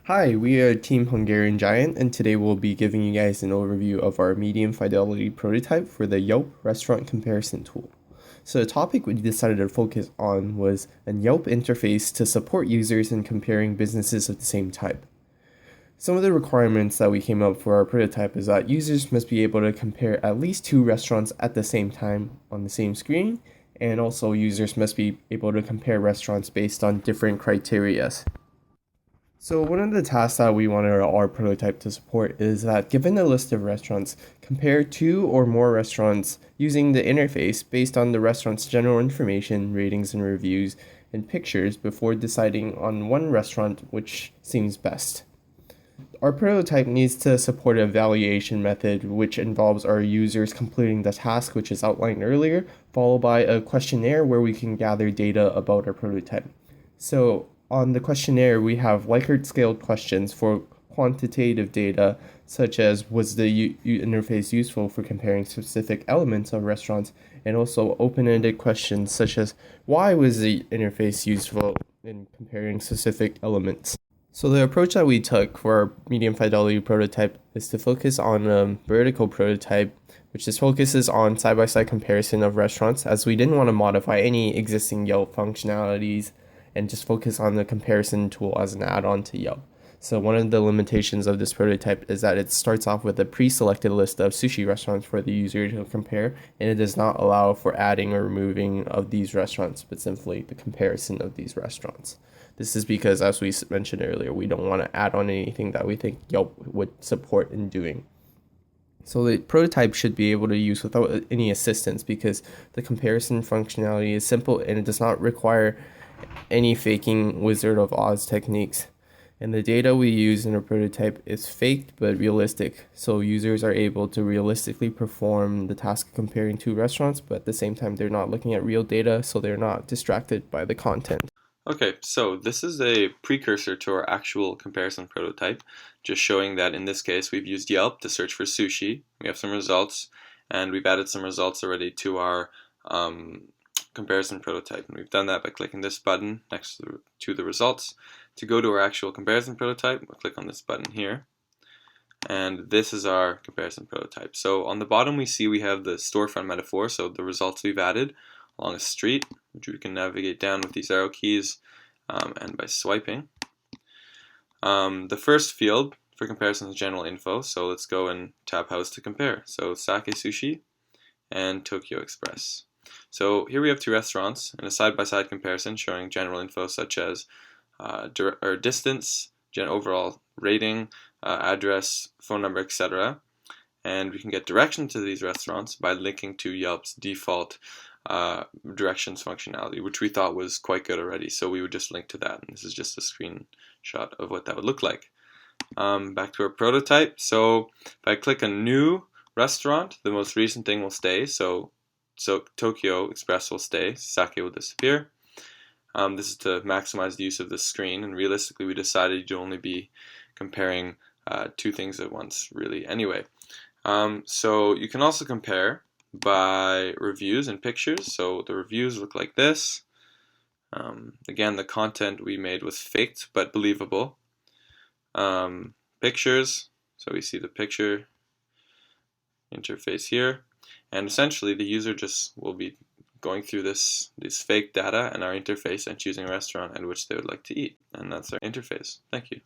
Hi, we are Team Hungarian Giant, and today we'll be giving you guys an overview of our medium fidelity prototype for the Yelp restaurant comparison tool. So the topic we decided to focus on was a Yelp interface to support users in comparing businesses of the same type. Some of the requirements that we came up for our prototype is that users must be able to compare at least two restaurants at the same time on the same screen, and also users must be able to compare restaurants based on different criteria. So one of the tasks that we wanted our prototype to support is that given a list of restaurants, compare two or more restaurants using the interface based on the restaurant's general information, ratings and reviews, and pictures before deciding on one restaurant which seems best. Our prototype needs to support a evaluation method which involves our users completing the task which is outlined earlier, followed by a questionnaire where we can gather data about our prototype. So on the questionnaire, we have Likert scaled questions for quantitative data, such as was the interface useful for comparing specific elements of restaurants, and also open-ended questions such as why was the interface useful in comparing specific elements. So the approach that we took for our medium fidelity prototype is to focus on a vertical prototype, which just focuses on side-by-side comparison of restaurants, as we didn't want to modify any existing Yelp functionalities and just focus on the comparison tool as an add-on to Yelp. So one of the limitations of this prototype is that it starts off with a pre-selected list of sushi restaurants for the user to compare, and it does not allow for adding or removing of these restaurants, but simply the comparison of these restaurants. This is because, as we mentioned earlier, we don't want to add on anything that we think Yelp would support in doing. So the prototype should be able to use without any assistance because the comparison functionality is simple and it does not require any faking Wizard of Oz techniques. And the data we use in a prototype is faked but realistic, so users are able to realistically perform the task of comparing two restaurants, but at the same time they're not looking at real data, so they're not distracted by the content. Okay, so this is a precursor to our actual comparison prototype, just showing that in this case we've used Yelp to search for sushi. We have some results, and we've added some results already to our comparison prototype. And we've done that by clicking this button next to the results. To go to our actual comparison prototype, we'll click on this button here. And this is our comparison prototype. So on the bottom we see we have the storefront metaphor, so the results we've added along a street, which we can navigate down with these arrow keys and by swiping. The first field for comparison is general info, so let's go and tap house to compare. So Sake Sushi and Tokyo Express. So here we have two restaurants and a side-by-side comparison showing general info such as distance, overall rating, address, phone number, etc. And we can get directions to these restaurants by linking to Yelp's default directions functionality, which we thought was quite good already, so we would just link to that. And this is just a screenshot of what that would look like. Back to our prototype. So if I click a new restaurant, the most recent thing will stay. So Tokyo Express will stay, Sake will disappear. This is to maximize the use of the screen, and realistically we decided to only be comparing two things at once, really, anyway. So you can also compare by reviews and pictures. So the reviews look like this. Again, the content we made was faked but believable. Pictures, so we see the picture interface here, and essentially the user just will be going through this fake data and our interface and choosing a restaurant at which they would like to eat, and that's our interface. Thank you.